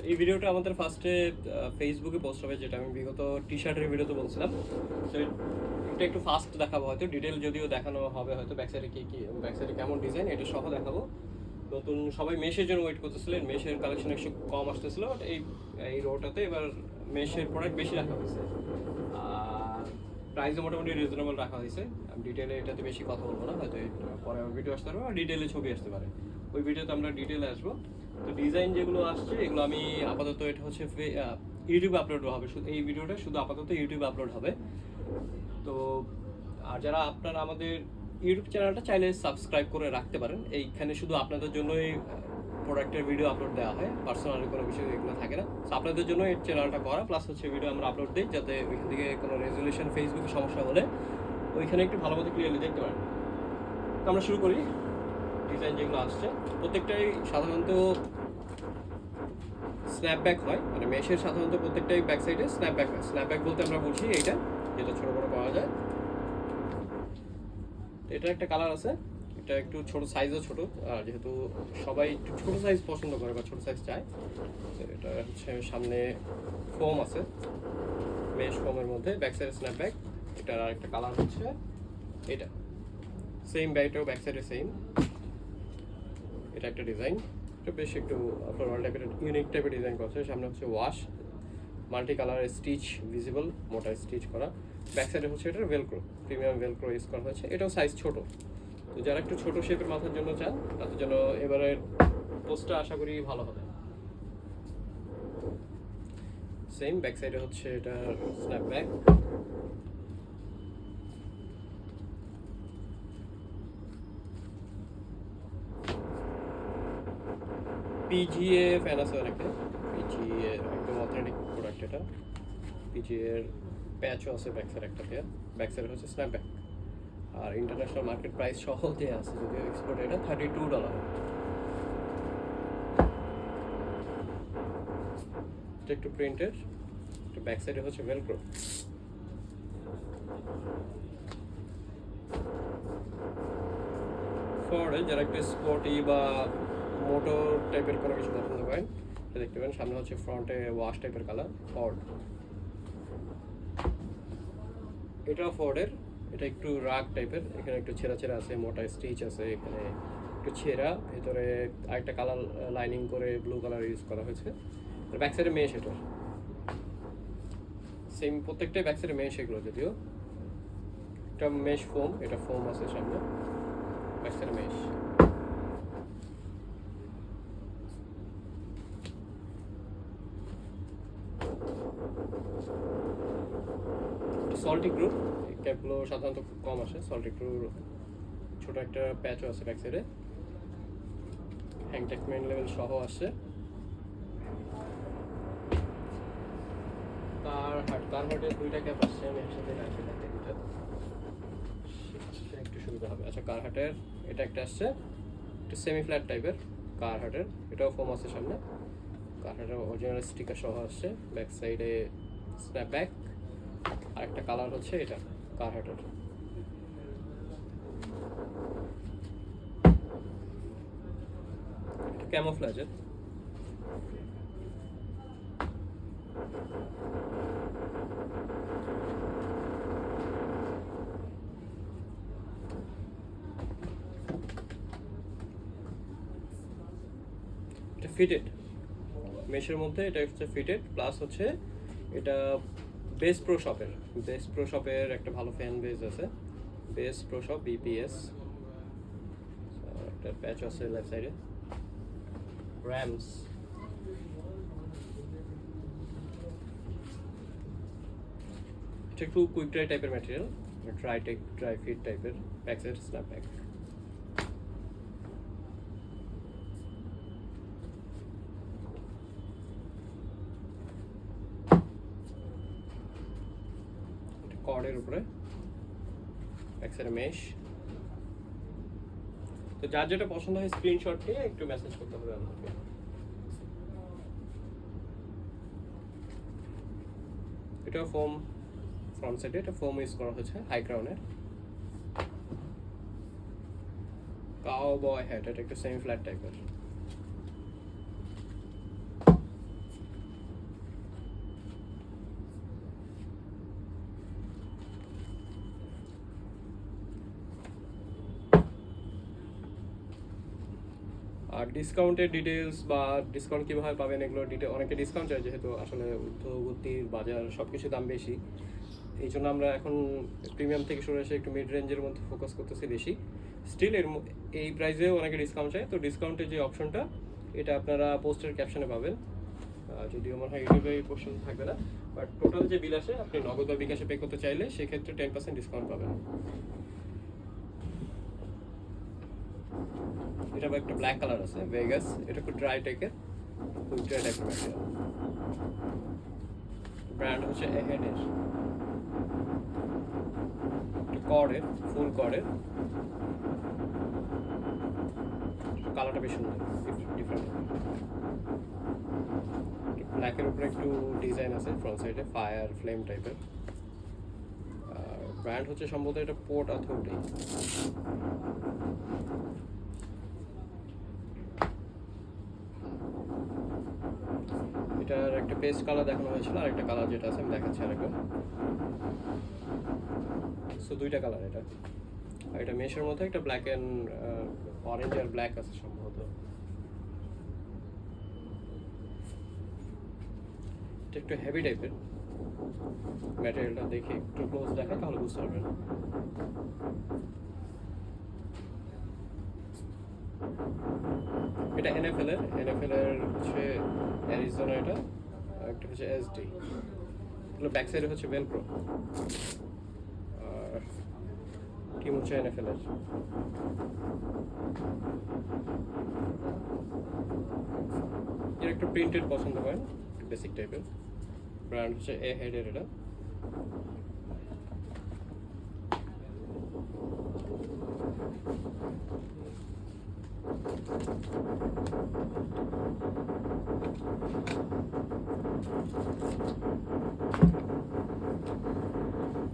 এই ভিডিওটা আমাদের ফার্স্টে ফেসবুকে পোস্ট হবে, যেটা আমি বিগত টি শার্টের ভিডিওতে বলছিলাম। তো এটা একটু ফাস্ট দেখাবো, হয়তো ডিটেল যদিও দেখানো হবে, হয়তো ব্যাকসাইডে কি ব্যাকসাইডে কেমন ডিজাইন এটা সহ দেখাবো। নতুন সবাই মেশের জন্য ওয়েট করতেছিলেন, মেশের কালেকশন একটু কম আসতেছিল, বাট এই রোটাতে এবার মেশের প্রোডাক্ট বেশি রাখা হয়েছে আর প্রাইসও মোটামুটি রিজনেবল রাখা হয়েছে। আমি ডিটেলে এটাতে বেশি কথা বলবো না, হয়তো পরে ভিডিও আসতে পারবো আর ডিটেলে ছবি আসতে পারে, ওই ভিডিওতে আমরা ডিটেলে আসবো। তো ডিজাইন যেগুলো আসছে এগুলো আমি আপাতত, এটা হচ্ছে ইউটিউবে আপলোড হবে, শুধু এই ভিডিওটা শুধু আপাতত ইউটিউবে আপলোড হবে। তো আর যারা আপনারা আমাদের ইউটিউব চ্যানেলটা চাইলে সাবস্ক্রাইব করে রাখতে পারেন, এইখানে শুধু আপনাদের জন্যই প্রোডাক্টের ভিডিও আপলোড দেওয়া হয়, পার্সোনালি কোনো বিষয় এগুলো থাকে না। তো আপনাদের জন্য এই চ্যানেলটা করা, প্লাস হচ্ছে ভিডিও আমরা আপলোড দিই যাতে ওইখান থেকে কোনো রেজুলেশন ফেসবুকে সমস্যা হলে ওইখানে একটু ভালো মতো ক্লিয়ারলি দেখতে পারেন। তো আমরা শুরু করি। ডিজাইন যেগুলো আসছে প্রত্যেকটাই সাধারণত স্ন্যাপব্যাক হয়, মানে মেশের সাধারণত প্রত্যেকটাই ব্যাক সাইডে স্ন্যাপব্যাক হয়। স্ন্যাপব্যাক বলতে আমরা বুঝি এইটা, যেটা ছোটো বড়ো করা যায়। এটা একটা কালার আছে, এটা একটু ছোট সাইজও ছোট, আর যেহেতু সবাই একটু ছোট সাইজ পছন্দ করে বা ছোট সাইজ চায়, এটা হচ্ছে সামনে ফোম আছে, মেশ ফোমের মধ্যে ব্যাক সাইডে স্ন্যাপব্যাক। এটার আরেকটা কালার হচ্ছে এটা, সেম ব্যাগটাও ব্যাক সাইডে সেম। এটা একটা ডিজাইন, এটা বেশ একটু ফ্লোরাল টাইপের ইউনিক টাইপের ডিজাইন করছে। সামনে হচ্ছে wash, multi colour stitch visible, মোটা স্টিচ করা। ব্যাক সাইডে হচ্ছে এটা ভেলক্রো, প্রিমিয়াম ভেলক্রো ইউজ করা হয়েছে। এটাও সাইজ ছোট, তো যারা একটু ছোট শেপের মাথার জন্য চান তাদের জন্য এবারের পোস্টটা আশা করি ভালো হবে। সেম ব্যাক সাইডে হচ্ছে এটা স্ন্যাপব্যাক। পিজিএ ফ্যান আছে অনেকে, পিজিএ একদম অথেন্টিক প্রোডাক্ট এটা। পিজিএর প্যাচও আছে ব্যাক সাইড একটাতে, ব্যাক সাইড হচ্ছে স্ন্যাপব্যাক। আর ইন্টারন্যাশনাল মার্কেট প্রাইস সহ যে আছে, যদিও এক্সপোর্ট এটা $32। এটা একটু প্রিন্টের, একটু ব্যাক সাইডে হচ্ছে ভেলক্রো। ফরওয়ার্ডে যারা একটু স্পোর্টি বা মোটর টাইপের কোনো কিছু পছন্দ করেন এটা দেখতে পারেন। সামনে হচ্ছে ফ্রন্টে ওয়াশ টাইপের কালার ফরওয়ার্ড। এটাও ফরওয়ার্ডের, এটা একটু রাগ টাইপের, এখানে একটু ছেঁড়া ছেঁড়া আছে, মোটা স্টিচ আছে, এখানে একটু ছেঁড়া, ভেতরে আরেকটা কালার লাইনিং করে ব্লু কালার ইউজ করা হয়েছে। আর ব্যাক সাইডে মেশ, এটা সেম প্রত্যেকটাই ব্যাক সাইডে মেশ এগুলো, যদিও এটা মেশ ফোম, এটা ফোম আছে সামনে, ব্যাক সাইডে মেশ। সল্টি গ্রুপ ক্যাপগুলো সাধারণত খুব কম আসে। সল্টি গ্রুপ ছোট একটা প্যাচও আছে ব্যাক সাইডে, হ্যাংটেকমেন্ট লেভেল সহ আসছে। কারহাটের দুইটা ক্যাপ আসছে, আমি একসাথে রাখি না, একটু সুবিধা হবে। আচ্ছা, কারহাটের এটা একটা আসছে, একটু সেমি ফ্ল্যাট টাইপের কারহাটের, এটাও ফোম আছে সামনে। কারহাটের অরিজিনাল স্টিকার সহ আসছে, ব্যাক সাইডে স্ন্যাপব্যাক। আর একটা কালার হচ্ছে এটা কারহাটের। ক্যামোফ্লেজের, এটা ফিটেড মেশের মধ্যে, এটা হচ্ছে ফিটেড, প্লাস হচ্ছে এটা বেস প্রো শপের, বেস প্রো শপের একটা ভালো ফ্যান বেস আছে, বেস প্রো শপ বিপিএস। একটা প্যাচ আছে লেফট সাইডে, র্যামস। এটা একটু কুইক ড্রাই টাইপের ম্যাটেরিয়াল, ড্রাই ফিট টাইপের, ব্যাক সাইড স্ন্যাপব্যাক। কর্ডের উপরে ব্যাক সাইডে মেশ। তো যার যেটা পছন্দ হয় স্ক্রিনশট নিয়ে একটু মেসেজ করতে হবে আমাকে। এটা ফোম ফ্রন্ট সাইডে, এটা ফোম ইউজ করা হয়েছে হাই ক্রাউনের। কাউবয় হ্যাট, এটা একটু সেমি ফ্ল্যাট টাইপের। ডিসকাউন্টের ডিটেলস বা ডিসকাউন্ট কীভাবে পাবেন এগুলো অনেকে ডিসকাউন্ট চায়, যেহেতু আসলে ঊর্ধ্বগতির বাজার সব কিছু দাম বেশি, এই জন্য আমরা এখন প্রিমিয়াম থেকে সরে এসে একটু মিড রেঞ্জের মধ্যে ফোকাস করতেছি বেশি। স্টিল এই প্রাইসেও অনেকে ডিসকাউন্ট চায়, তো ডিসকাউন্টের যে অপশনটা এটা আপনারা পোস্টের ক্যাপশনে পাবেন। যদিও মনে হয় ইউটিউবে এই পোর্শন থাকবে না, বাট টোটাল যে বিল আসে আপনি নগদ বা বিকাশে পে করতে চাইলে সেক্ষেত্রে 10% ডিসকাউন্ট পাবেন। এটা একটা ব্ল্যাক কালার আছে ভেগাস, এটা খুব ড্রাই টাইপের, খুব ড্রাই টাইপের ম্যাটেরিয়াল। ব্র্যান্ড হচ্ছে এহেডের, কর্ডের, ফুল কর্ডের, কালারটা বেশ সুন্দর, ডিফারেন্ট। ব্ল্যাকের উপরে একটু ডিজাইন আছে ফ্রন্ট সাইডে, ফায়ার ফ্লেম টাইপের। ব্র্যান্ড হচ্ছে সম্ভবত এটা পোর্ট অথরিটি। এটার একটা পেস্ট কালার দেখানো হয়েছিল, আর একটা কালার যেটা আছে আমি দেখাচ্ছি আরেকবার। সো দুইটা কালার এটা, আর এটা মেশের মধ্যে একটা ব্ল্যাক অ্যান্ড অরেঞ্জ আর ব্ল্যাক আছে সম্ভবত। এটা একটু হেভি টাইপের ম্যাটেরিয়ালটা, দেখে একটু ক্লোজ দেখায় তাহলে বুঝতে পারবেন। এটা এনএফএল এর হচ্ছে অ্যারিজোনা, এটা একটা হচ্ছে এসডি। এগুলো ব্যাক সাইডে হচ্ছে ভেলক্রো, আর টিম হচ্ছে এনএফএল এর। এর একটু প্রিন্টেড পছন্দ করেন, বেসিক টাইপের। ব্র্যান্ড হচ্ছে এহেডের এটা।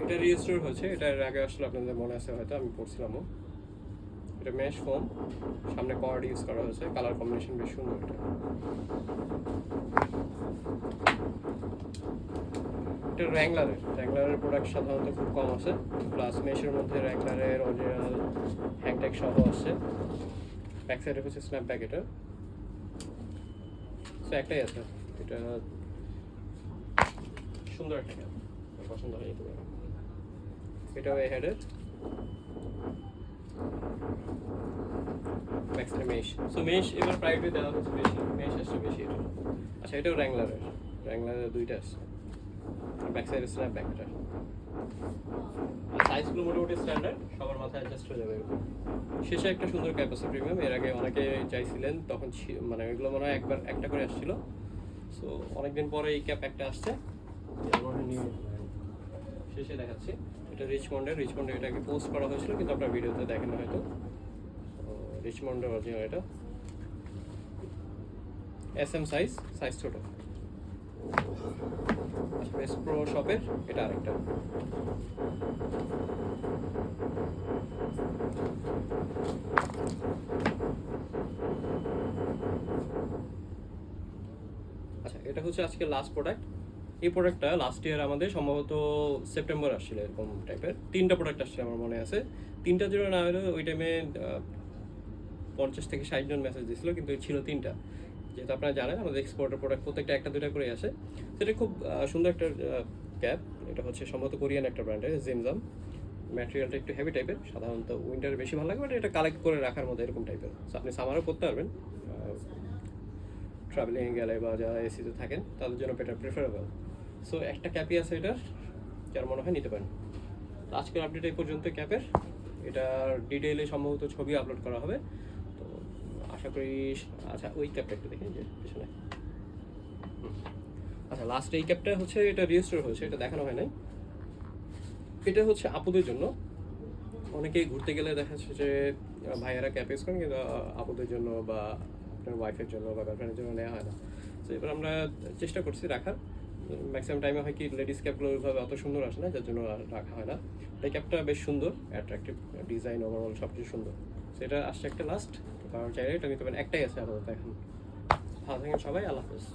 এটা রিস্টোর হয়েছে, এটার আগে আসলে আপনাদের মনে আছে হয়তো, আমি পড়ছিলামও। এটা মেশ ফোম, সামনে কর্ড ইউজ করা হয়েছে, কালার কম্বিনেশন বেশ সুন্দর। এটা র্যাংলারের প্রোডাক্ট সাধারণত খুব কম আছে, প্লাস মেশের মধ্যে র্যাংলারের অরিজিনাল হ্যাংট্যাগ সহ আসছে। ব্যাক সাইডে হচ্ছে স্ন্যাপব্যাক, এটা সো একটাই আছে। এটা সুন্দর একটা ক্যাপ, পছন্দ হয়। এটাও এহেডের, ব্যাক সাইডে মেশ। সো মেশ এবার প্রায়োরিটি দেওয়া হচ্ছে বেশি, মেশ আসছে বেশি এটা। আচ্ছা, এটাও র্যাংলারের দুইটা আছে, ব্যাক সাইডে স্ন্যাপব্যাক। এটা সাইজগুলো মোটামুটি স্ট্যান্ডার্ড, সবার মাথায় অ্যাডজাস্ট হয়ে যাবে এরকম। শেষে একটা সুন্দর ক্যাপ আছে প্রিমিয়াম, এর আগে অনেকে চাইছিলেন, তখন মানে এগুলো মনে হয় একবার একটা করে আসছিল। সো অনেকদিন পরে এই ক্যাপ একটা আসছে, নিয়ে শেষে দেখাচ্ছি। এটা রিচমন্ডের এটাকে পোস্ট করা হয়েছিল, কিন্তু আপনার ভিডিওতে দেখেন হয়তো। রিচমন্ডের অরিজিনাল, এটা SM সাইজ ছোট। বেস্ট প্রো শপের এটা আরেকটা। আচ্ছা, এটা হচ্ছে আজকে লাস্ট প্রোডাক্ট। এই প্রোডাক্টটা লাস্ট ইয়ার আমাদের সম্ভবত সেপ্টেম্বর আসছিল, এরকম টাইপের 3টা প্রোডাক্ট আসছে আমার মনে আছে। 3টা জন্য না হলেও ওই টাইমে 50 থেকে 60 জন মেসেজ দিয়েছিল, কিন্তু ছিল 3টা। যেহেতু আপনারা জানেন আমাদের এক্সপোর্টের প্রোডাক্ট প্রত্যেকটা একটা দুটা করে আসে। সেটা খুব সুন্দর একটা ক্যাপ। এটা হচ্ছে সম্ভবত কোরিয়ান একটা ব্র্যান্ডের, জিমজাম। ম্যাটেরিয়ালটা একটু হেভি টাইপের, সাধারণত উইন্টারে বেশি ভালো লাগে, বাট এটা কালেক্ট করে রাখার মতো এরকম টাইপের। সো আপনি সামারও করতে পারবেন, ট্রাভেলিং গেলে বা যারা এসিতে থাকেন তাদের জন্য এটা প্রেফারেবল। সো একটা ক্যাপই আছে এটার, যার মনে হয় নিতে পারেন। আজকের আপডেট এই পর্যন্ত ক্যাপের। এটার ডিটেইলে সম্ভবত ছবি আপলোড করা হবে, তো আশা করি। আচ্ছা, ওই ক্যাপটা একটু দেখেন যে পিছনে। আচ্ছা, লাস্ট এই ক্যাপটা হচ্ছে এটা রিস্টোর হয়েছে, এটা দেখানো হয় নাই। এটা হচ্ছে আপুদের জন্য। অনেকেই ঘুরতে গেলে দেখা যাচ্ছে যে ভাইয়ারা ক্যাপ ইউজ করেন, কিন্তু আপুদের জন্য বা আপনার ওয়াইফের জন্য বা গার্লফ্রেন্ডের জন্য নেওয়া হয় না। তো এবার আমরা চেষ্টা করছি রাখার। ম্যাক্সিমাম টাইমে হয় কি লেডিস ক্যাপগুলো ওইভাবে অত সুন্দর আসে না, যার জন্য রাখা হয় না। এই ক্যাপটা বেশ সুন্দর, অ্যাট্রাকটিভ ডিজাইন, ওভারঅল সব কিছু সুন্দর। সেটা আসছে একটা লাস্ট, কারণ চাইলে এটা নিতে পারেন। একটাই আছে আপাতত এখন। ভালো থাকেন সবাই, আল্লাহ হাফেজ।